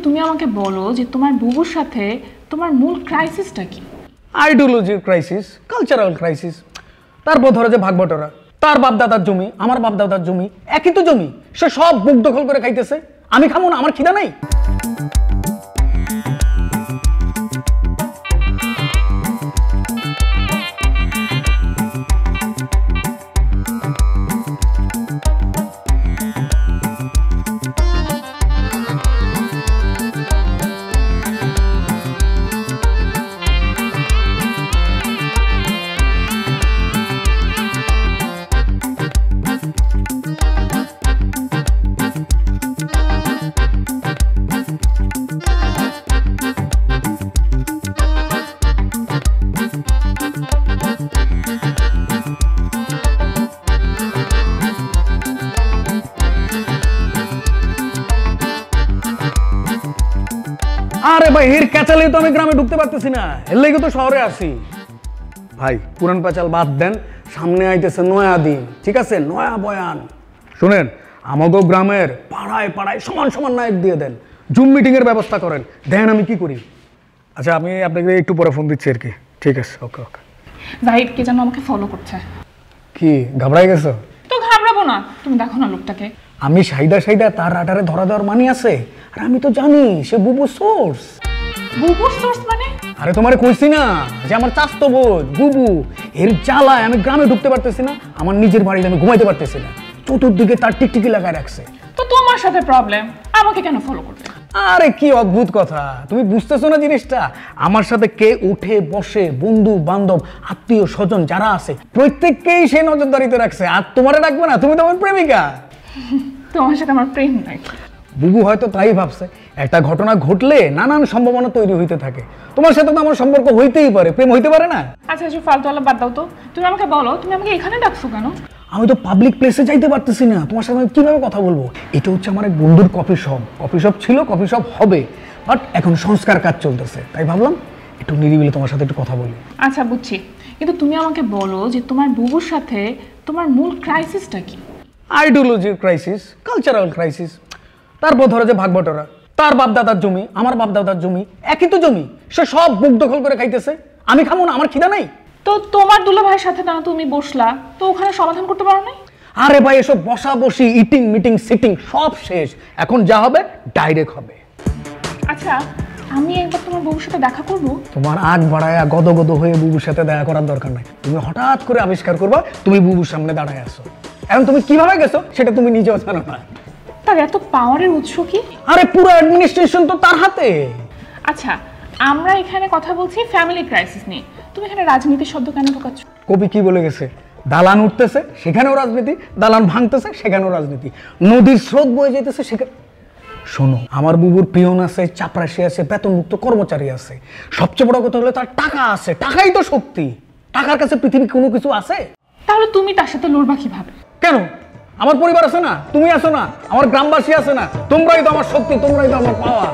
তুমি আমাকে বলো যে তোমার বুবুর সাথে তোমার মূল ক্রাইসিসটা কি? আইডিওলজির ক্রাইসিস, কালচারাল ক্রাইসিস। তারপর ধরো যে ভাগবটরা, তার বাপ দাদার জমি, আমার বাপ দাদার জমি, একই তো জমি, সে সব বুক দখল করে খাইতেছে। আমি খাবো না? আমার খিদা নাই? আরে ভাই, এর ক্যাচালেই তো আমি গ্রামে ঢুকতে পারতেছি না, এর লেগে তো শহরে আসি। ভাই পুরান প্যাচাল বাদ দেন, সামনে আইতেছে নয়া দিন, ঠিক আছে? নয়া বয়ান শুনেন, আমাগো গ্রামের পাড়ায় পাড়ায় সমান সমান নায়ক দিয়ে দেন, জুম মিটিং এর ব্যবস্থা করেন, দেন আমি কি করি। আচ্ছা, আমি আপনাকে একটু পরে ফোন দিচ্ছি আর কি। ঠিক আছে, ওকে ওকে। জাহিদ কে যেন আমাকে ফলো করছে। কি ঘাবড়াই গেছো? তো ঘাবড়াবো না, তুমি দেখো না লোকটাকে। আমি সাইদা সাইদা তার রাডারে ধরা দেওয়ার মানি আছে, আর আমি তো জানি সে বুবু সোর্স। বুবুর সোর্স মানে? আরে তোমারে কইছি না যে আমার চাস্তো বোধ বুবু, এর জ্বালায় আমি গ্রামে ঢুকতে পারতেছি না, আমার নিজের বাড়িতে আমি ঘুমাইতে পারতেছি না, চতুর্দিকে তার টিকটিকি লাগায় রাখছে। তো তোমার সাথে প্রবলেম, আমাকে কেন ফলো করবে? আরে কি অদ্ভুত কথা, তুমি বুঝতেছো না জিনিসটা? আমার সাথে কে উঠে বসে, বন্ধু বান্ধব আত্মীয় স্বজন যারা আছে প্রত্যেককেই সে নজরদারিতে রাখছে। আর তোমারে রাখবে না? তুমি তো আমার প্রেমিকা। তোমার সাথে আমার প্রেম নাই। বুবু হয়তো তাই ভাবছে, একটা ঘটনা ঘটলে নানান সম্ভাবনা তৈরি হইতে থাকে। তোমার সাথে তো আমার সম্পর্ক হইতেই পারে, প্রেম হইতে পারে না? আচ্ছা আচ্ছা, ফালতুওয়ালা বাদ দাও তো। তুমি আমাকে বলো, তুমি আমাকে এখানে ডাকছো কেন? আমি তো পাবলিক প্লেসে যাইতে পারতেছি না, তোমার সাথে আমি কিভাবে কথা বলবো? এটা হচ্ছে আমার এক বন্ধুর কফি শপ। কফি শপ ছিল, কফি শপ হবে, বাট এখন সংস্কার কাজ চলতেছে, তাই ভাবলাম একটু নিরিবিলি তোমার সাথে একটু কথা বলি। আচ্ছা বুঝছি, কিন্তু তুমি আমাকে বলো যে তোমার বুবুর সাথে তোমার মূল ক্রাইসিসটা কি? আইডিওলজির ক্রাইসিস, কালচারাল ক্রাইসিস। তারপর ধরো যে ভাগবটরা, তার বাপ দাদার জমি, আমার বাপ দাদার জমি, একই তো জমি, সে সব বুক দখল করে খাইতেছে। আমি খাবো না? আমার খিদা নাই? তো তোমার দুলা ভাইয়ের সাথে না তুমি বসলা, তো ওখানে সমাধান করতে পারো নাই? আরে ভাই, এসব বসা বসি, ইটিং মিটিং সিটিং সব শেষ, এখন যা হবে ডাইরেক্ট হবে। আচ্ছা, আমি একবার তোমার বুবুর সাথে দেখা করব? তোমার আগ বাড়ায়া গদ গদ হয়ে বুবুর সাথে দেখা করার দরকার নাই। তুমি হঠাৎ করে আবিষ্কার করবা তুমি বুবুর সামনে দাঁড়ায় আসো, এখন তুমি কিভাবে গেছো সেটা তুমি নিজেও জানো না। তার এত পাওয়ারের উৎস কি? আরে পুরো অ্যাডমিনিস্ট্রেশন তো তার হাতে। আচ্ছা, আমরা এখানে কথা বলছি ফ্যামিলি ক্রাইসিস নিয়ে, তুমি এখানে রাজনীতির শব্দ কেন ঢোকাচ্ছ? কবি কি বলে গেছে? দালান উঠতেছে সেখানেও রাজনীতি, দালান ভাঙতেছে সেখানেও রাজনীতি, নদীর স্রোত বয়ে যেতেছে সেখানে। শোনো, আমার বুবুর পিয়ন আছে, চাপরাশি আছে, বেতনমুক্ত কর্মচারী আছে, সবচেয়ে বড় কথা হলো তার টাকা আছে। টাকাই তো শক্তি, টাকার কাছে পৃথিবী কোনো কিছু আছে? তাহলে তুমি তার সাথে লড়বা কিভাবে? কেন? আমার পরিবার আছে না, তুমি আছো না, আমার গ্রামবাসী আছে না, তোমরাই তো আমার শক্তি, তোমরাই তো আমার পাওয়া।